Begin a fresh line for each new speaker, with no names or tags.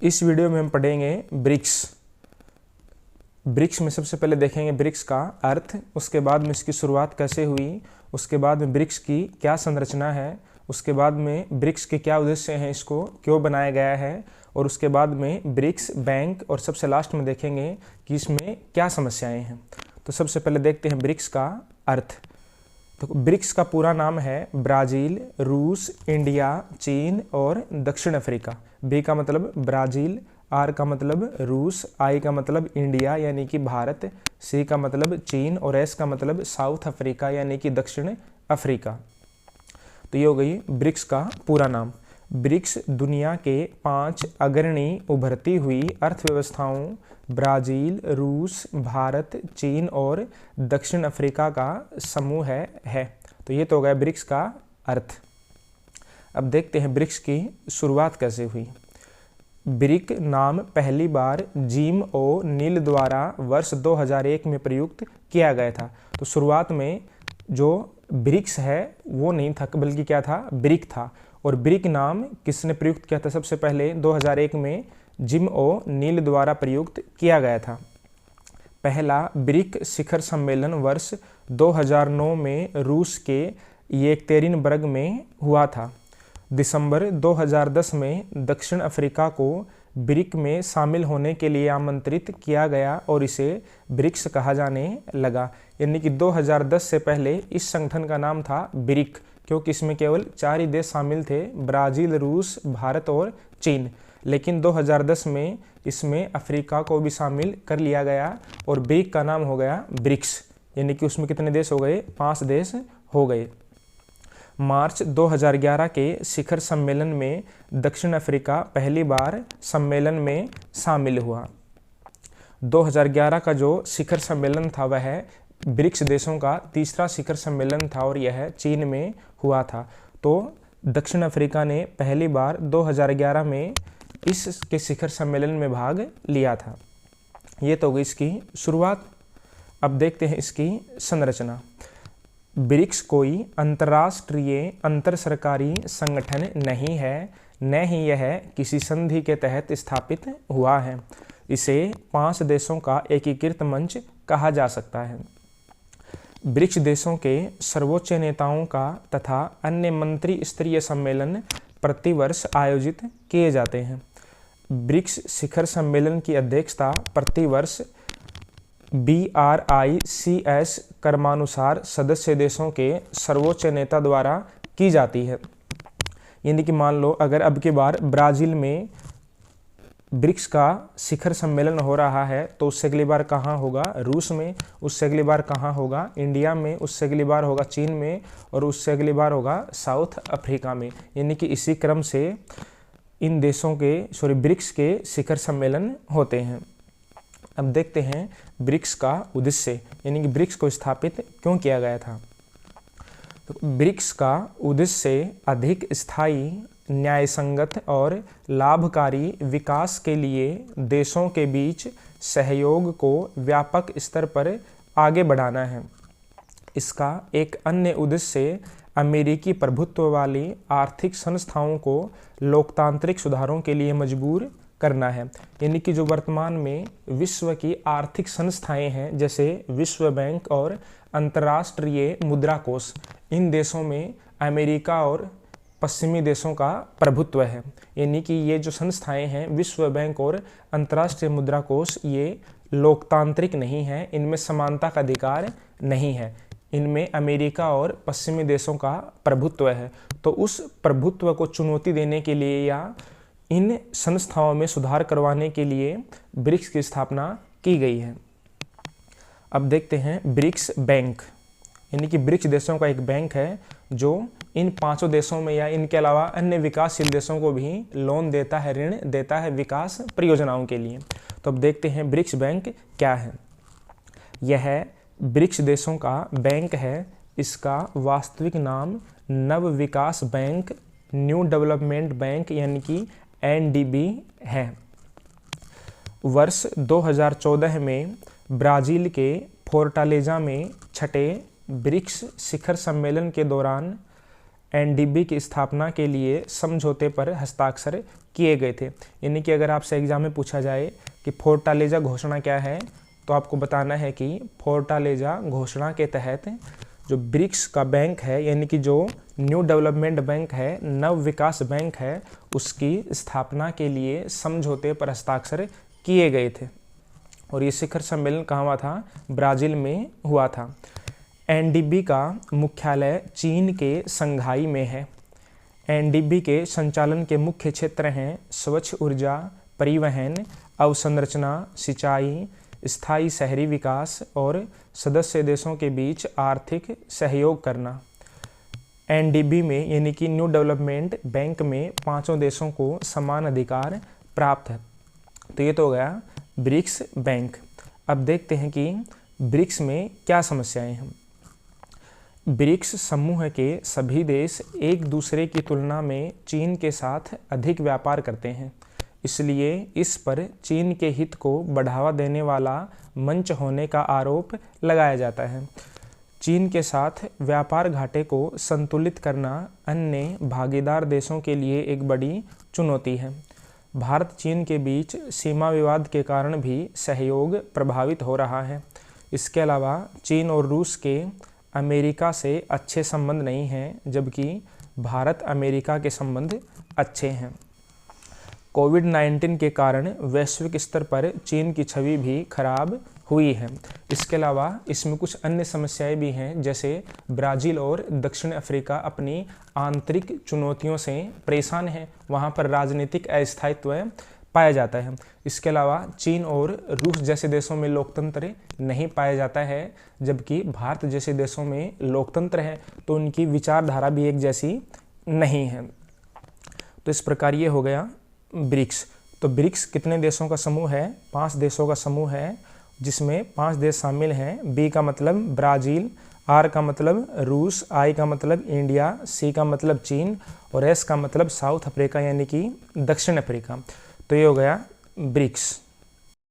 इस वीडियो में हम पढ़ेंगे ब्रिक्स। ब्रिक्स में सबसे पहले देखेंगे ब्रिक्स का अर्थ, उसके बाद में इसकी शुरुआत कैसे हुई, उसके बाद में ब्रिक्स की क्या संरचना है, उसके बाद में ब्रिक्स के क्या उद्देश्य हैं, इसको क्यों बनाया गया है, और उसके बाद में ब्रिक्स बैंक, और सबसे लास्ट में देखेंगे कि इसमें क्या समस्याएं हैं। तो सबसे पहले देखते हैं ब्रिक्स का अर्थ। तो ब्रिक्स का पूरा नाम है ब्राज़ील, रूस, इंडिया, चीन और दक्षिण अफ्रीका। बी का मतलब ब्राज़ील, आर का मतलब रूस, आई का मतलब इंडिया यानी कि भारत, सी का मतलब चीन और एस का मतलब साउथ अफ्रीका यानी कि दक्षिण अफ्रीका। तो ये हो गई ब्रिक्स का पूरा नाम। ब्रिक्स दुनिया के 5 अग्रणी उभरती हुई अर्थव्यवस्थाओं ब्राज़ील, रूस, भारत, चीन और दक्षिण अफ्रीका का समूह है। तो ये तो हो गया ब्रिक्स का अर्थ। अब देखते हैं ब्रिक्स की शुरुआत कैसे हुई। ब्रिक नाम पहली बार जिम ओ नील द्वारा वर्ष 2001 में प्रयुक्त किया गया था। तो शुरुआत में जो ब्रिक्स है वो नहीं था, बल्कि क्या था, ब्रिक था। और ब्रिक नाम किसने प्रयुक्त किया था? सबसे पहले 2001 में जिम ओ नील द्वारा प्रयुक्त किया गया था। पहला ब्रिक शिखर सम्मेलन वर्ष 2009 में रूस के येकतेरिनबर्ग में हुआ था। दिसंबर 2010 में दक्षिण अफ्रीका को ब्रिक में शामिल होने के लिए आमंत्रित किया गया और इसे ब्रिक्स कहा जाने लगा। यानी कि 2010 से पहले इस संगठन का नाम था ब्रिक, क्योंकि इसमें केवल 4 ही देश शामिल थे, ब्राज़ील, रूस, भारत और चीन। लेकिन 2010 में इसमें अफ्रीका को भी शामिल कर लिया गया और ब्रिक का नाम हो गया ब्रिक्स। यानी कि उसमें कितने देश हो गए? 5 देश हो गए। मार्च 2011 के शिखर सम्मेलन में दक्षिण अफ्रीका पहली बार सम्मेलन में शामिल हुआ। 2011 का जो शिखर सम्मेलन था वह ब्रिक्स देशों का तीसरा शिखर सम्मेलन था और यह चीन में हुआ था। तो दक्षिण अफ्रीका ने पहली बार 2011 में इसके शिखर सम्मेलन में भाग लिया था। ये तो होगी इसकी शुरुआत। अब देखते हैं इसकी संरचना। ब्रिक्स कोई अंतर्राष्ट्रीय अंतर सरकारी संगठन नहीं है, न ही यह किसी संधि के तहत स्थापित हुआ है। इसे 5 देशों का एकीकृत मंच कहा जा सकता है। ब्रिक्स देशों के सर्वोच्च नेताओं का तथा अन्य मंत्री स्तरीय सम्मेलन प्रतिवर्ष आयोजित किए जाते हैं। ब्रिक्स शिखर सम्मेलन की अध्यक्षता प्रतिवर्ष BRICS क्रमानुसार सदस्य देशों के सर्वोच्च नेता द्वारा की जाती है। यानी कि मान लो अगर अब की बार ब्राज़ील में ब्रिक्स का शिखर सम्मेलन हो रहा है तो उससे अगली बार कहाँ होगा? रूस में। उससे अगली बार कहाँ होगा? इंडिया में। उससे अगली बार होगा चीन में, और उससे अगली बार होगा साउथ अफ्रीका में। यानी कि इसी क्रम से इन देशों के ब्रिक्स के शिखर सम्मेलन होते हैं। अब देखते हैं ब्रिक्स का उद्देश्य, यानी कि ब्रिक्स को स्थापित क्यों किया गया था। तो ब्रिक्स का उद्देश्य अधिक स्थायी, न्यायसंगत और लाभकारी विकास के लिए देशों के बीच सहयोग को व्यापक स्तर पर आगे बढ़ाना है। इसका एक अन्य उद्देश्य अमेरिकी प्रभुत्व वाली आर्थिक संस्थाओं को लोकतांत्रिक सुधारों के लिए मजबूर करना है। यानी कि जो वर्तमान में विश्व की आर्थिक संस्थाएं हैं, जैसे विश्व बैंक और अंतर्राष्ट्रीय मुद्रा कोष, इन देशों में अमेरिका और पश्चिमी देशों का प्रभुत्व है। यानी कि ये जो संस्थाएं हैं, विश्व बैंक और अंतर्राष्ट्रीय मुद्रा कोष, ये लोकतांत्रिक नहीं है, इनमें समानता का अधिकार नहीं है, इनमें अमेरिका और पश्चिमी देशों का प्रभुत्व है। तो उस प्रभुत्व को चुनौती देने के लिए या इन संस्थाओं में सुधार करवाने के लिए ब्रिक्स की स्थापना की गई है। अब देखते हैं ब्रिक्स बैंक, यानी कि ब्रिक्स देशों का एक बैंक है जो इन 5 देशों में या इनके अलावा अन्य विकासशील देशों को भी लोन देता है, ऋण देता है विकास परियोजनाओं के लिए। तो अब देखते हैं ब्रिक्स बैंक क्या है। यह ब्रिक्स देशों का बैंक है। इसका वास्तविक नाम नव विकास बैंक, न्यू डेवलपमेंट बैंक यानी कि NDB है। वर्ष 2014 में ब्राज़ील के फोर्टालेजा में छठे ब्रिक्स शिखर सम्मेलन के दौरान एनडीबी की स्थापना के लिए समझौते पर हस्ताक्षर किए गए थे। यानी कि अगर आपसे एग्जाम में पूछा जाए कि फोर्टालेजा घोषणा क्या है, तो आपको बताना है कि फोर्टालेजा घोषणा के तहत जो ब्रिक्स का बैंक है, यानी कि जो न्यू डेवलपमेंट बैंक है, नव विकास बैंक है, उसकी स्थापना के लिए समझौते पर हस्ताक्षर किए गए थे। और ये शिखर सम्मेलन कहाँ हुआ था? ब्राज़ील में हुआ था। एनडीबी का मुख्यालय चीन के शंघाई में है। एनडीबी के संचालन के मुख्य क्षेत्र हैं स्वच्छ ऊर्जा, परिवहन, अवसंरचना, सिंचाई, स्थायी शहरी विकास और सदस्य देशों के बीच आर्थिक सहयोग करना। एनडीबी में यानी कि न्यू डेवलपमेंट बैंक में 5 देशों को समान अधिकार प्राप्त है। तो ये तो हो गया ब्रिक्स बैंक। अब देखते हैं कि ब्रिक्स में क्या समस्याएं हैं। ब्रिक्स समूह के सभी देश एक दूसरे की तुलना में चीन के साथ अधिक व्यापार करते हैं, इसलिए इस पर चीन के हित को बढ़ावा देने वाला मंच होने का आरोप लगाया जाता है। चीन के साथ व्यापार घाटे को संतुलित करना अन्य भागीदार देशों के लिए एक बड़ी चुनौती है। भारत चीन के बीच सीमा विवाद के कारण भी सहयोग प्रभावित हो रहा है। इसके अलावा चीन और रूस के अमेरिका से अच्छे संबंध नहीं हैं, जबकि भारत अमेरिका के संबंध अच्छे हैं। कोविड-19 के कारण वैश्विक स्तर पर चीन की छवि भी खराब हुई है। इसके अलावा इसमें कुछ अन्य समस्याएं भी हैं, जैसे ब्राज़ील और दक्षिण अफ्रीका अपनी आंतरिक चुनौतियों से परेशान हैं, वहां पर राजनीतिक अस्थायित्व पाया जाता है। इसके अलावा चीन और रूस जैसे देशों में लोकतंत्र नहीं पाया जाता है, जबकि भारत जैसे देशों में लोकतंत्र है, तो उनकी विचारधारा भी एक जैसी नहीं है। तो इस प्रकार ये हो गया ब्रिक्स। तो ब्रिक्स कितने देशों का समूह है? 5 देशों का समूह है, जिसमें 5 देश शामिल हैं। बी का मतलब ब्राज़ील, आर का मतलब रूस, आई का मतलब इंडिया, सी का मतलब चीन और एस का मतलब साउथ अफ्रीका यानी कि दक्षिण अफ्रीका। तो ये हो गया ब्रिक्स।